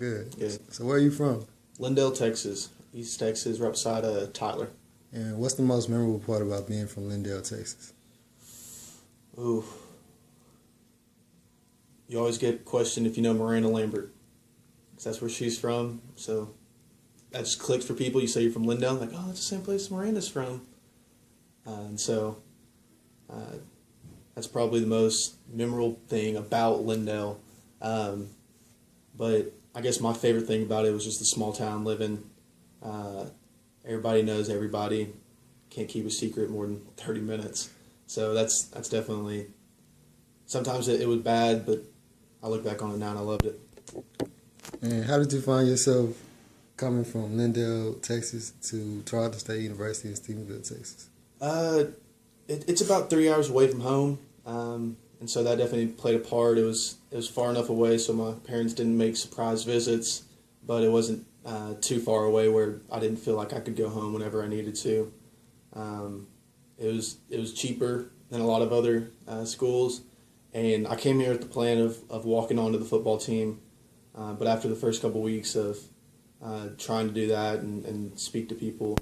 Good. Good. So where are you from? Lindale, Texas. East Texas, right beside Tyler. And what's the most memorable part about being from Lindale, Texas? Ooh. You always get questioned if you know Miranda Lambert. Because that's where she's from. So that just clicks for people. You say you're from Lindale. Like, oh, that's the same place Miranda's from. And so that's probably the most memorable thing about Lindale. But I guess my favorite thing about it was just the small town living. Everybody knows everybody. Can't keep a secret more than 30 minutes. So that's definitely. Sometimes it was bad, but I look back on it now and I loved it. And how did you find yourself coming from Lindale, Texas, to Trai State University in Stephenville, Texas? It's about 3 hours away from home, and so that definitely played a part. It was far enough away so my parents didn't make surprise visits, but it wasn't too far away where I didn't feel like I could go home whenever I needed to. It was cheaper than a lot of other schools, and I came here with the plan of walking onto the football team, but after the first couple weeks of trying to do that and speak to people,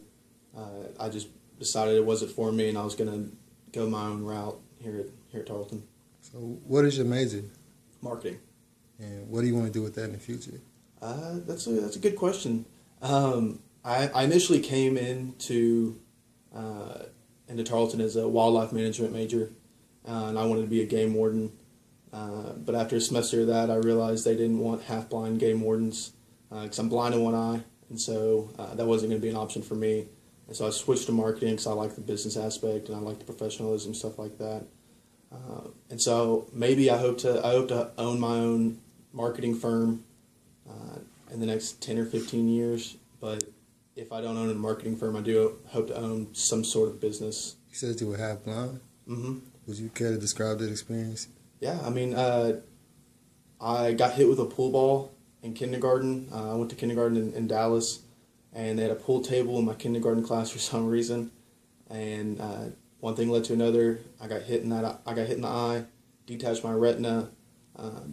I just decided it wasn't for me, and I was going to go my own route here at Tarleton. So what is your major? Marketing. And what do you want to do with that in the future? That's a good question. I initially came into Tarleton as a wildlife management major, and I wanted to be a game warden. But after a semester of that, I realized they didn't want half-blind game wardens because I'm blind in one eye, and so that wasn't going to be an option for me. And so I switched to marketing because I like the business aspect and I like the professionalism, stuff like that. And so maybe I hope to own my own marketing firm in the next 10 or 15 years. But if I don't own a marketing firm, I do hope to own some sort of business. You said you were half blind. Mm-hmm. Would you care to describe that experience? Yeah, I mean, I got hit with a pool ball in kindergarten. I went to kindergarten in Dallas, and they had a pool table in my kindergarten class for some reason. And one thing led to another. I got hit in the eye, detached my retina,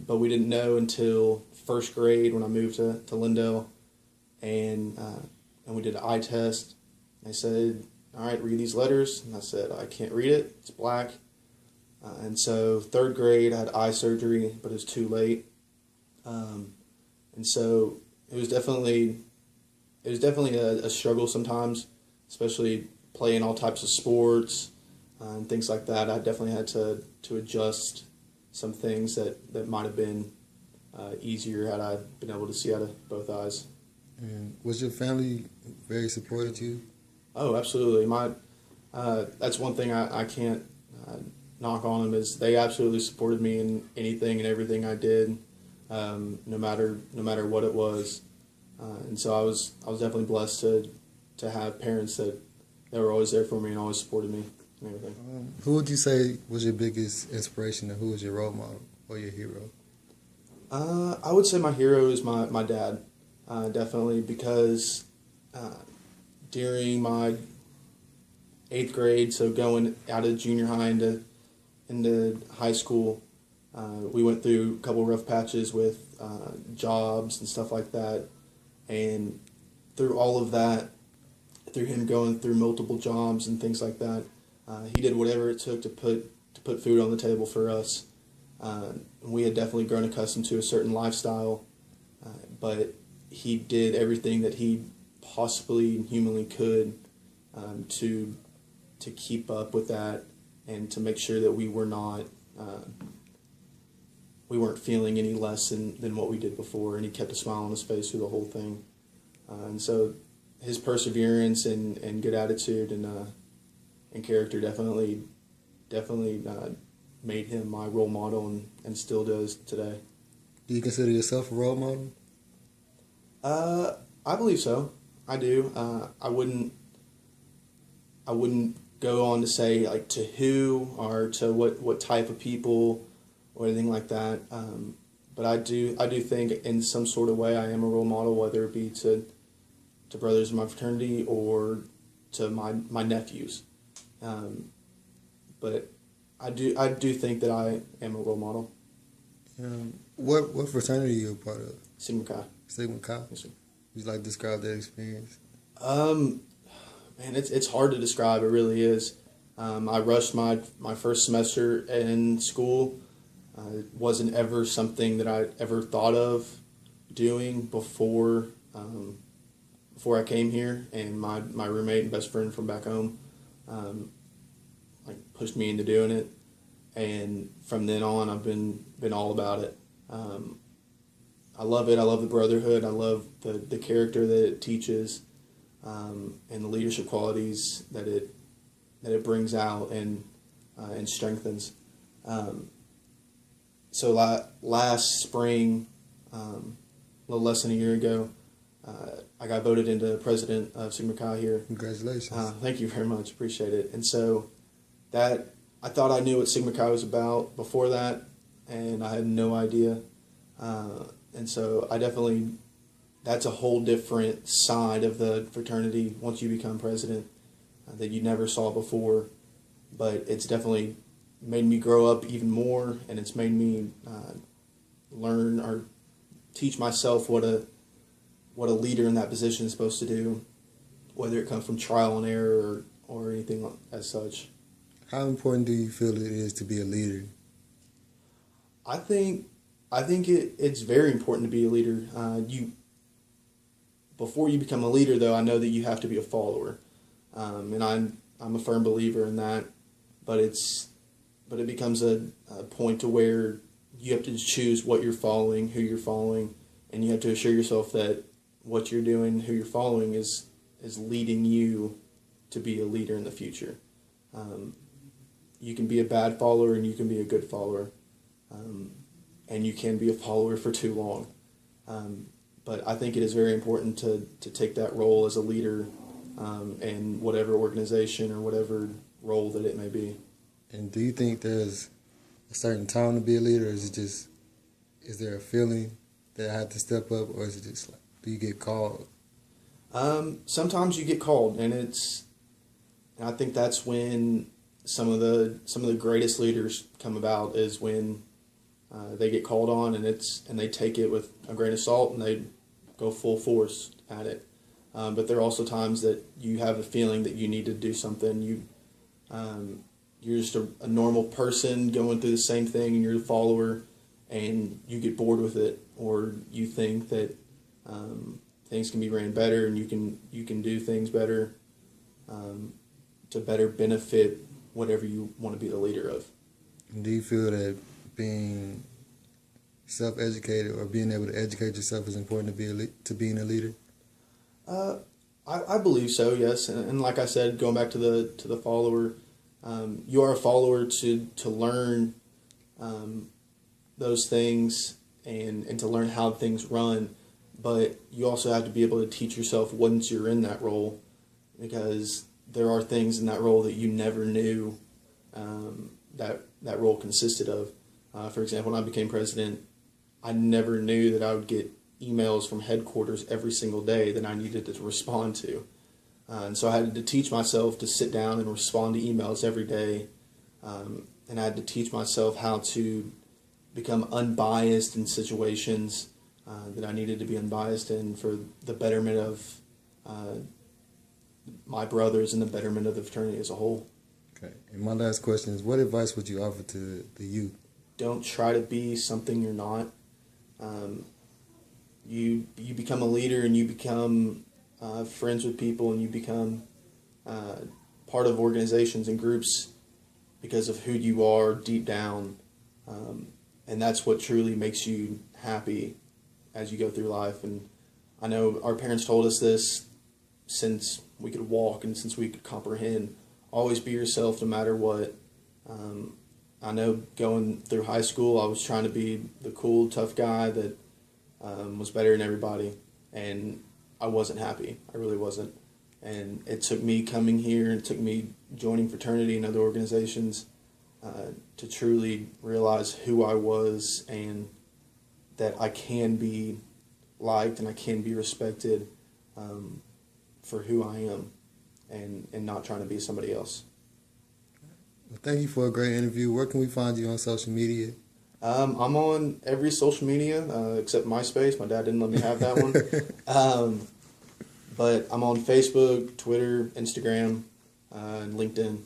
but we didn't know until first grade when I moved to Lindale, and we did an eye test. They said, "All right, read these letters," and I said, "I can't read it. It's black." And so third grade, I had eye surgery, but it was too late. And so it was definitely a struggle sometimes, especially playing all types of sports and things like that. I definitely had to adjust some things that might have been easier had I been able to see out of both eyes. And was your family very supportive to you? Oh, absolutely. That's one thing I can't knock on them is they absolutely supported me in anything and everything I did, no matter what it was. And so I was definitely blessed to have parents that were always there for me and always supported me and everything. Who would you say was your biggest inspiration, and who was your role model or your hero? I would say my hero is my dad, definitely, because during my 8th grade, so going out of junior high into high school, we went through a couple rough patches with jobs and stuff like that. And through all of that, through him going through multiple jobs and things like that, he did whatever it took to put food on the table for us. We had definitely grown accustomed to a certain lifestyle, but he did everything that he possibly humanly could to keep up with that and to make sure that we weren't feeling any less than what we did before, and he kept a smile on his face through the whole thing. And so his perseverance and good attitude and character definitely made him my role model and still does today. Do you consider yourself a role model? I believe so. I do. I wouldn't go on to say like to who or to what type of people or anything like that. But I do think in some sort of way I am a role model, whether it be to brothers in my fraternity or to my nephews. But I do think that I am a role model. What fraternity are you a part of? Sigma Chi. Sigma Chi? Yes, sir. Would you like to describe that experience? Man, it's hard to describe. It really is. I rushed my first semester in school. It wasn't ever something that I ever thought of doing before I came here, and my roommate and best friend from back home like pushed me into doing it, and from then on I've been all about it. I love it. I love the brotherhood. I love the character that it teaches, and the leadership qualities that it brings out and strengthens. So last spring, a little less than a year ago, I got voted into president of Sigma Chi here. Congratulations. Thank you very much. Appreciate it. And so I thought I knew what Sigma Chi was about before that, and I had no idea. And so that's a whole different side of the fraternity once you become president that you never saw before. But it's definitely made me grow up even more, and it's made me learn or teach myself what a leader in that position is supposed to do, whether it comes from trial and error or anything as such. How important do you feel it is to be a leader? I think it's very important to be a leader. Before you become a leader, though, I know that you have to be a follower, and I'm a firm believer in that. But it becomes a point to where you have to choose what you're following, who you're following, and you have to assure yourself that what you're doing, who you're following, is leading you to be a leader in the future. You can be a bad follower and you can be a good follower, and you can be a follower for too long. But I think it is very important to take that role as a leader in whatever organization or whatever role that it may be. And do you think there's a certain time to be a leader, or is there a feeling that I have to step up, or is it just like, do you get called? Sometimes you get called, and I think that's when some of the greatest leaders come about, is when they get called on, and they take it with a grain of salt and they go full force at it. But there are also times that you have a feeling that you need to do something. You're just a normal person going through the same thing, and you're a follower, and you get bored with it, or you think that things can be ran better, and you can do things better to better benefit whatever you want to be the leader of. And do you feel that being self-educated or being able to educate yourself is important to being a leader? I believe so, yes. And like I said, going back to the follower, you are a follower to learn those things and to learn how things run, but you also have to be able to teach yourself once you're in that role, because there are things in that role that you never knew that role consisted of. For example, when I became president, I never knew that I would get emails from headquarters every single day that I needed to respond to. And so I had to teach myself to sit down and respond to emails every day. And I had to teach myself how to become unbiased in situations that I needed to be unbiased in for the betterment of my brothers and the betterment of the fraternity as a whole. Okay. And my last question is, what advice would you offer to the youth? Don't try to be something you're not. You become a leader, and you become friends with people, and you become part of organizations and groups because of who you are deep down. And that's what truly makes you happy as you go through life. And I know our parents told us this since we could walk and since we could comprehend. Always be yourself no matter what. I know going through high school, I was trying to be the cool, tough guy that was better than everybody, and I wasn't happy. I really wasn't. And it took me coming here, and it took me joining fraternity and other organizations to truly realize who I was, and that I can be liked and I can be respected for who I am, and not trying to be somebody else. Well, thank you for a great interview. Where can we find you on social media? I'm on every social media except MySpace. My dad didn't let me have that one. But I'm on Facebook, Twitter, Instagram, and LinkedIn.